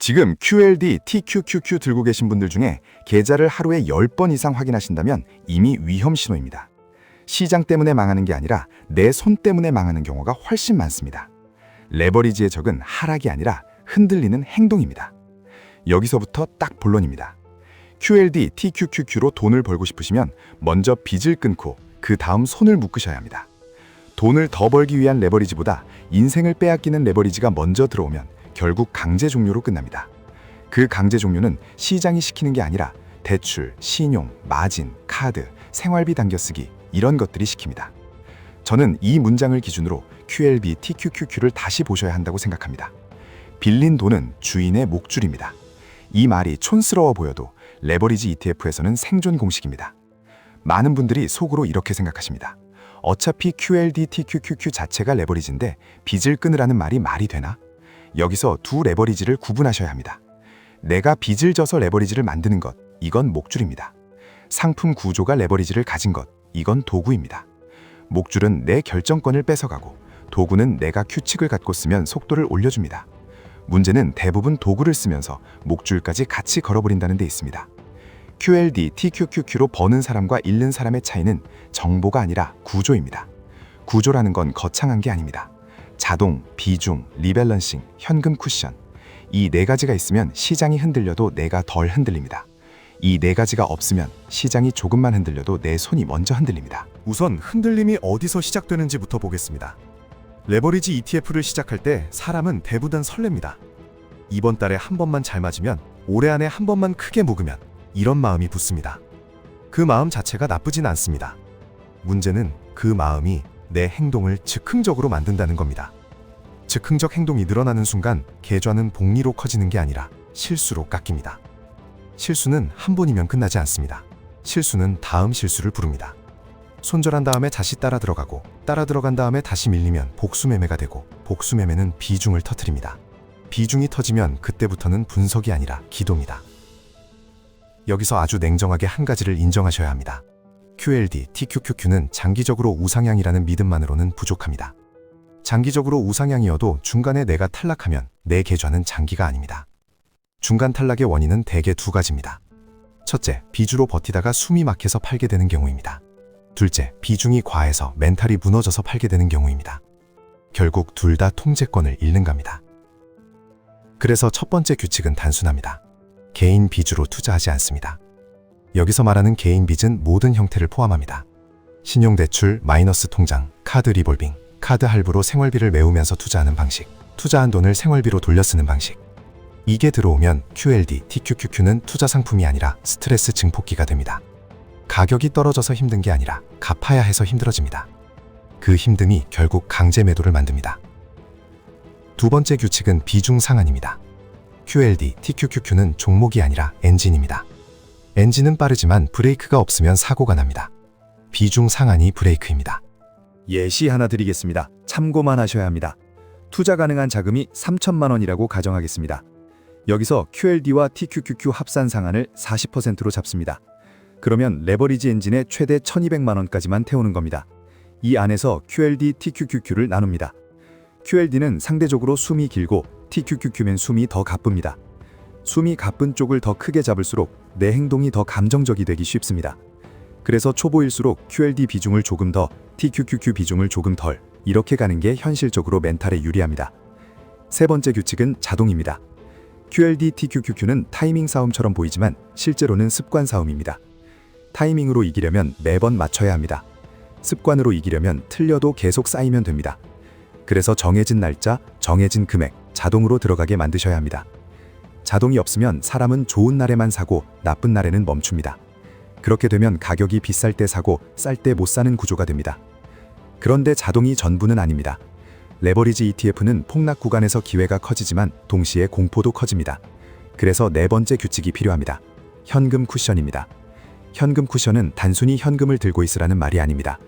지금 QLD, TQQQ 들고 계신 분들 중에 계좌를 하루에 10번 이상 확인하신다면 이미 위험 신호입니다. 시장 때문에 망하는 게 아니라 내 손 때문에 망하는 경우가 훨씬 많습니다. 레버리지의 적은 하락이 아니라 흔들리는 행동입니다. 여기서부터 딱 본론입니다. QLD, TQQQ로 돈을 벌고 싶으시면 먼저 빚을 끊고 그 다음 손을 묶으셔야 합니다. 돈을 더 벌기 위한 레버리지보다 인생을 빼앗기는 레버리지가 먼저 들어오면 결국 강제 종료로 끝납니다. 그 강제 종료는 시장이 시키는 게 아니라 대출, 신용, 마진, 카드, 생활비 당겨쓰기 이런 것들이 시킵니다. 저는 이 문장을 기준으로 QLB, TQQQ를 다시 보셔야 한다고 생각합니다. 빌린 돈은 주인의 목줄입니다. 이 말이 촌스러워 보여도 레버리지 ETF에서는 생존 공식입니다. 많은 분들이 속으로 이렇게 생각하십니다. 어차피 QLD, TQQQ 자체가 레버리지인데 빚을 끊으라는 말이 되나? 여기서 두 레버리지를 구분하셔야 합니다. 내가 빚을 져서 레버리지를 만드는 것, 이건 목줄입니다. 상품 구조가 레버리지를 가진 것, 이건 도구입니다. 목줄은 내 결정권을 뺏어가고 도구는 내가 규칙을 갖고 쓰면 속도를 올려줍니다. 문제는 대부분 도구를 쓰면서 목줄까지 같이 걸어버린다는 데 있습니다. QLD, TQQQ로 버는 사람과 잃는 사람의 차이는 정보가 아니라 구조입니다. 구조라는 건 거창한 게 아닙니다. 자동, 비중, 리밸런싱, 현금 쿠션. 이 네 가지가 있으면 시장이 흔들려도 내가 덜 흔들립니다. 이 네 가지가 없으면 시장이 조금만 흔들려도 내 손이 먼저 흔들립니다. 우선 흔들림이 어디서 시작되는지부터 보겠습니다. 레버리지 ETF를 시작할 때 사람은 대부분 설렙니다. 이번 달에 한 번만 잘 맞으면 올해 안에 한 번만 크게 묵으면 이런 마음이 붙습니다. 그 마음 자체가 나쁘진 않습니다. 문제는 그 마음이 내 행동을 즉흥적으로 만든다는 겁니다. 즉흥적 행동이 늘어나는 순간 계좌는 복리로 커지는 게 아니라 실수로 깎입니다. 실수는 한 번이면 끝나지 않습니다. 실수는 다음 실수를 부릅니다. 손절한 다음에 다시 따라 들어가고 따라 들어간 다음에 다시 밀리면 복수매매가 되고 복수매매는 비중을 터뜨립니다. 비중이 터지면 그때부터는 분석이 아니라 기도입니다. 여기서 아주 냉정하게 한 가지를 인정하셔야 합니다. QLD, TQQQ는 장기적으로 우상향이라는 믿음만으로는 부족합니다. 장기적으로 우상향이어도 중간에 내가 탈락하면 내 계좌는 장기가 아닙니다. 중간 탈락의 원인은 대개 두 가지입니다. 첫째, 비주로 버티다가 숨이 막혀서 팔게 되는 경우입니다. 둘째, 비중이 과해서 멘탈이 무너져서 팔게 되는 경우입니다. 결국 둘 다 통제권을 잃는 겁니다. 그래서 첫 번째 규칙은 단순합니다. 개인 빚으로 투자하지 않습니다. 여기서 말하는 개인 빚은 모든 형태를 포함합니다. 신용대출, 마이너스 통장, 카드 리볼빙, 카드 할부로 생활비를 메우면서 투자하는 방식, 투자한 돈을 생활비로 돌려 쓰는 방식. 이게 들어오면 QLD, TQQQ는 투자 상품이 아니라 스트레스 증폭기가 됩니다. 가격이 떨어져서 힘든 게 아니라 갚아야 해서 힘들어집니다. 그 힘듦이 결국 강제 매도를 만듭니다. 두 번째 규칙은 비중 상한입니다. QLD, TQQQ는 종목이 아니라 엔진입니다. 엔진은 빠르지만 브레이크가 없으면 사고가 납니다. 비중 상한이 브레이크입니다. 예시 하나 드리겠습니다. 참고만 하셔야 합니다. 투자 가능한 자금이 3천만 원이라고 가정하겠습니다. 여기서 QLD와 TQQQ 합산 상한을 40%로 잡습니다. 그러면 레버리지 엔진에 최대 1200만 원까지만 태우는 겁니다. 이 안에서 QLD, TQQQ를 나눕니다. QLD는 상대적으로 숨이 길고 TQQQ면 숨이 더 가쁩니다. 숨이 가쁜 쪽을 더 크게 잡을수록 내 행동이 더 감정적이 되기 쉽습니다. 그래서 초보일수록 QLD 비중을 조금 더, TQQQ 비중을 조금 덜, 이렇게 가는 게 현실적으로 멘탈에 유리합니다. 세 번째 규칙은 자동입니다. QLD, TQQQ는 타이밍 싸움처럼 보이지만 실제로는 습관 싸움입니다. 타이밍으로 이기려면 매번 맞춰야 합니다. 습관으로 이기려면 틀려도 계속 쌓이면 됩니다. 그래서 정해진 날짜, 정해진 금액, 자동으로 들어가게 만드셔야 합니다. 자동이 없으면 사람은 좋은 날에만 사고 나쁜 날에는 멈춥니다. 그렇게 되면 가격이 비쌀 때 사고 쌀 때 못 사는 구조가 됩니다. 그런데 자동이 전부는 아닙니다. 레버리지 ETF는 폭락 구간에서 기회가 커지지만 동시에 공포도 커집니다. 그래서 네 번째 규칙이 필요합니다. 현금 쿠션입니다. 현금 쿠션은 단순히 현금을 들고 있으라는 말이 아닙니다.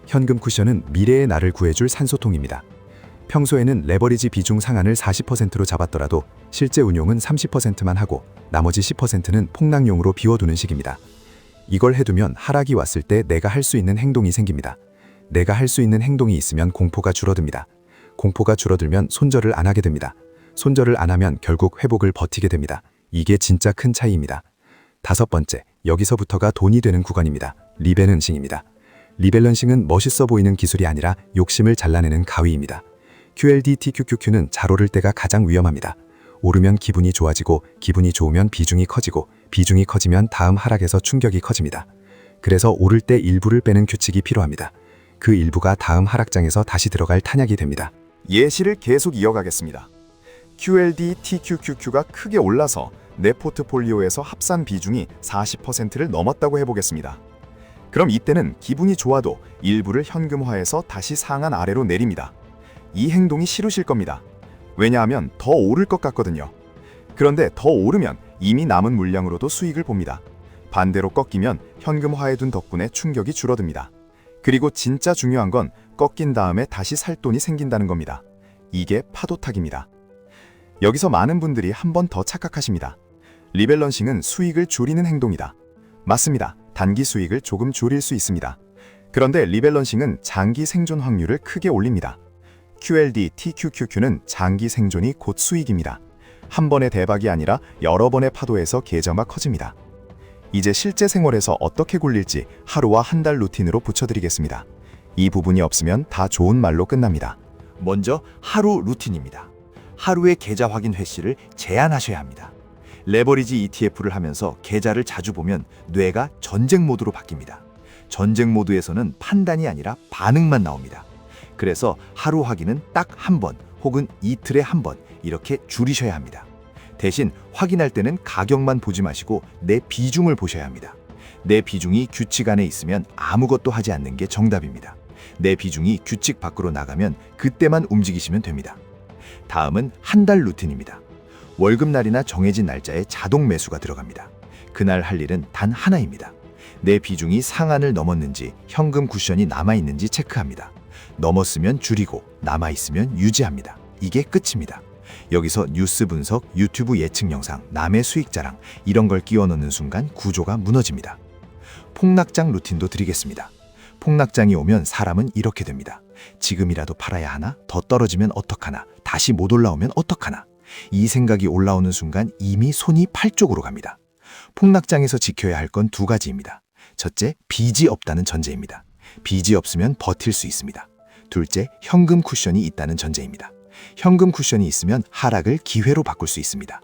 현금 쿠션은 미래의 나를 구해줄 산소통입니다. 평소에는 레버리지 비중 상한을 40%로 잡았더라도 실제 운용은 30%만 하고 나머지 10%는 폭락용으로 비워두는 식입니다. 이걸 해두면 하락이 왔을 때 내가 할 수 있는 행동이 생깁니다. 내가 할 수 있는 행동이 있으면 공포가 줄어듭니다. 공포가 줄어들면 손절을 안 하게 됩니다. 손절을 안 하면 결국 회복을 버티게 됩니다. 이게 진짜 큰 차이입니다. 다섯 번째, 여기서부터가 돈이 되는 구간입니다. 리밸런싱입니다. 리밸런싱은 멋있어 보이는 기술이 아니라 욕심을 잘라내는 가위입니다. QLD, TQQQ는 잘 오를 때가 가장 위험합니다. 오르면 기분이 좋아지고 기분이 좋으면 비중이 커지고 비중이 커지면 다음 하락에서 충격이 커집니다. 그래서 오를 때 일부를 빼는 규칙이 필요합니다. 그 일부가 다음 하락장에서 다시 들어갈 탄약이 됩니다. 예시를 계속 이어가겠습니다. QLD, TQQQ가 크게 올라서 내 포트폴리오에서 합산 비중이 40%를 넘었다고 해보겠습니다. 그럼 이때는 기분이 좋아도 일부를 현금화해서 다시 상한 아래로 내립니다. 이 행동이 싫으실 겁니다. 왜냐하면 더 오를 것 같거든요. 그런데 더 오르면 이미 남은 물량으로도 수익을 봅니다. 반대로 꺾이면 현금화해둔 덕분에 충격이 줄어듭니다. 그리고 진짜 중요한 건 꺾인 다음에 다시 살 돈이 생긴다는 겁니다. 이게 파도타기입니다. 여기서 많은 분들이 한 번 더 착각하십니다. 리밸런싱은 수익을 줄이는 행동이다. 맞습니다. 단기 수익을 조금 줄일 수 있습니다. 그런데 리밸런싱은 장기 생존 확률을 크게 올립니다. QLD, TQQQ는 장기 생존이 곧 수익입니다. 한 번의 대박이 아니라 여러 번의 파도에서 계좌가 커집니다. 이제 실제 생활에서 어떻게 굴릴지 하루와 한 달 루틴으로 붙여드리겠습니다. 이 부분이 없으면 다 좋은 말로 끝납니다. 먼저 하루 루틴입니다. 하루의 계좌 확인 횟수를 제한하셔야 합니다. 레버리지 ETF를 하면서 계좌를 자주 보면 뇌가 전쟁 모드로 바뀝니다. 전쟁 모드에서는 판단이 아니라 반응만 나옵니다. 그래서 하루 확인은 딱 한 번 혹은 이틀에 한 번 이렇게 줄이셔야 합니다. 대신 확인할 때는 가격만 보지 마시고 내 비중을 보셔야 합니다. 내 비중이 규칙 안에 있으면 아무것도 하지 않는 게 정답입니다. 내 비중이 규칙 밖으로 나가면 그때만 움직이시면 됩니다. 다음은 한 달 루틴입니다. 월급날이나 정해진 날짜에 자동 매수가 들어갑니다. 그날 할 일은 단 하나입니다. 내 비중이 상한을 넘었는지 현금 쿠션이 남아있는지 체크합니다. 넘었으면 줄이고 남아있으면 유지합니다. 이게 끝입니다. 여기서 뉴스 분석, 유튜브 예측 영상, 남의 수익 자랑 이런 걸 끼워 넣는 순간 구조가 무너집니다. 폭락장 루틴도 드리겠습니다. 폭락장이 오면 사람은 이렇게 됩니다. 지금이라도 팔아야 하나? 더 떨어지면 어떡하나? 다시 못 올라오면 어떡하나? 이 생각이 올라오는 순간 이미 손이 팔 쪽으로 갑니다. 폭락장에서 지켜야 할 건 두 가지입니다. 첫째, 빚이 없다는 전제입니다. 빚이 없으면 버틸 수 있습니다. 둘째, 현금 쿠션이 있다는 전제입니다. 현금 쿠션이 있으면 하락을 기회로 바꿀 수 있습니다.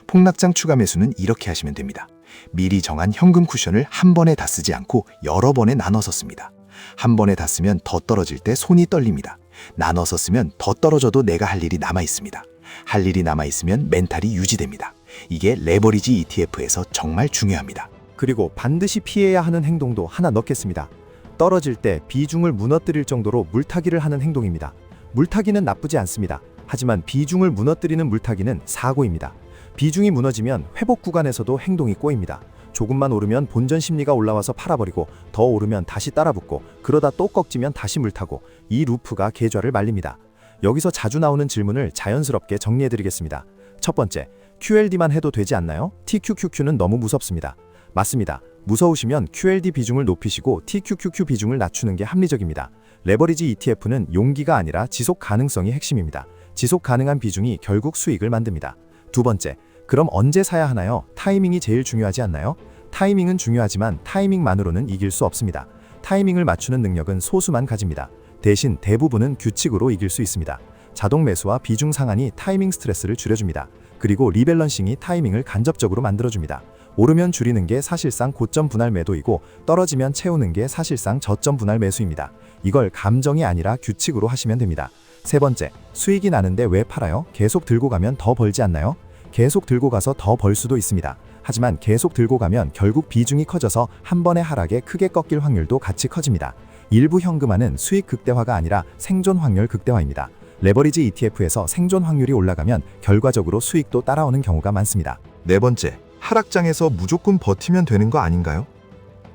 폭락장 추가 매수는 이렇게 하시면 됩니다. 미리 정한 현금 쿠션을 한 번에 다 쓰지 않고 여러 번에 나눠서 씁니다. 한 번에 다 쓰면 더 떨어질 때 손이 떨립니다. 나눠서 쓰면 더 떨어져도 내가 할 일이 남아 있습니다. 할 일이 남아 있으면 멘탈이 유지됩니다. 이게 레버리지 ETF에서 정말 중요합니다. 그리고 반드시 피해야 하는 행동도 하나 넣겠습니다. 떨어질 때 비중을 무너뜨릴 정도로 물타기를 하는 행동입니다. 물타기는 나쁘지 않습니다. 하지만 비중을 무너뜨리는 물타기는 사고입니다. 비중이 무너지면 회복 구간에서도 행동이 꼬입니다. 조금만 오르면 본전 심리가 올라와서 팔아버리고 더 오르면 다시 따라붙고 그러다 또 꺾이면 다시 물타고 이 루프가 계좌를 말립니다. 여기서 자주 나오는 질문을 자연스럽게 정리해드리겠습니다. 첫 번째, QLD만 해도 되지 않나요? TQQQ는 너무 무섭습니다. 맞습니다. 무서우시면 QLD 비중을 높이시고 TQQQ 비중을 낮추는 게 합리적입니다. 레버리지 ETF는 용기가 아니라 지속 가능성이 핵심입니다. 지속 가능한 비중이 결국 수익을 만듭니다. 두 번째, 그럼 언제 사야 하나요? 타이밍이 제일 중요하지 않나요? 타이밍은 중요하지만 타이밍만으로는 이길 수 없습니다. 타이밍을 맞추는 능력은 소수만 가집니다. 대신 대부분은 규칙으로 이길 수 있습니다. 자동 매수와 비중 상한이 타이밍 스트레스를 줄여줍니다. 그리고 리밸런싱이 타이밍을 간접적으로 만들어줍니다. 오르면 줄이는 게 사실상 고점 분할 매도이고 떨어지면 채우는 게 사실상 저점 분할 매수입니다. 이걸 감정이 아니라 규칙으로 하시면 됩니다. 세 번째, 수익이 나는데 왜 팔아요? 계속 들고 가면 더 벌지 않나요? 계속 들고 가서 더 벌 수도 있습니다. 하지만 계속 들고 가면 결국 비중이 커져서 한 번의 하락에 크게 꺾일 확률도 같이 커집니다. 일부 현금화는 수익 극대화가 아니라 생존 확률 극대화입니다. 레버리지 ETF에서 생존 확률이 올라가면 결과적으로 수익도 따라오는 경우가 많습니다. 네 번째, 하락장에서 무조건 버티면 되는 거 아닌가요?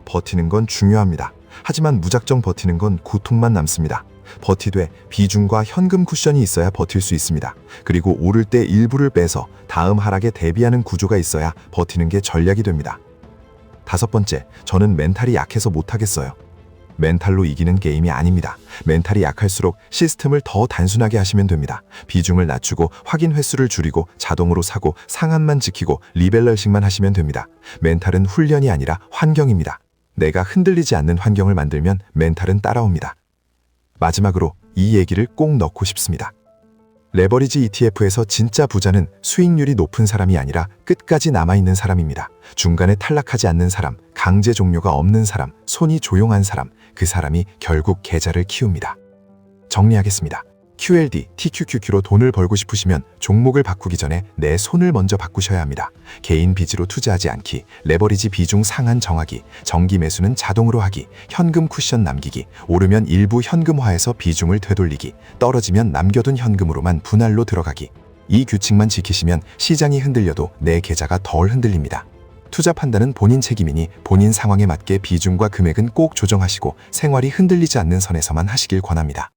버티는 건 중요합니다. 하지만 무작정 버티는 건 고통만 남습니다. 버티되 비중과 현금 쿠션이 있어야 버틸 수 있습니다. 그리고 오를 때 일부를 빼서 다음 하락에 대비하는 구조가 있어야 버티는 게 전략이 됩니다. 다섯 번째, 저는 멘탈이 약해서 못하겠어요. 멘탈로 이기는 게임이 아닙니다. 멘탈이 약할수록 시스템을 더 단순하게 하시면 됩니다. 비중을 낮추고 확인 횟수를 줄이고 자동으로 사고 상한만 지키고 리밸런싱만 하시면 됩니다. 멘탈은 훈련이 아니라 환경입니다. 내가 흔들리지 않는 환경을 만들면 멘탈은 따라옵니다. 마지막으로 이 얘기를 꼭 넣고 싶습니다. 레버리지 ETF에서 진짜 부자는 수익률이 높은 사람이 아니라 끝까지 남아있는 사람입니다. 중간에 탈락하지 않는 사람, 강제 종료가 없는 사람, 손이 조용한 사람, 그 사람이 결국 계좌를 키웁니다. 정리하겠습니다. QLD, TQQQ로 돈을 벌고 싶으시면 종목을 바꾸기 전에 내 손을 먼저 바꾸셔야 합니다. 개인 빚으로 투자하지 않기, 레버리지 비중 상한 정하기, 정기 매수는 자동으로 하기, 현금 쿠션 남기기, 오르면 일부 현금화해서 비중을 되돌리기, 떨어지면 남겨둔 현금으로만 분할로 들어가기. 이 규칙만 지키시면 시장이 흔들려도 내 계좌가 덜 흔들립니다. 투자 판단은 본인 책임이니 본인 상황에 맞게 비중과 금액은 꼭 조정하시고 생활이 흔들리지 않는 선에서만 하시길 권합니다.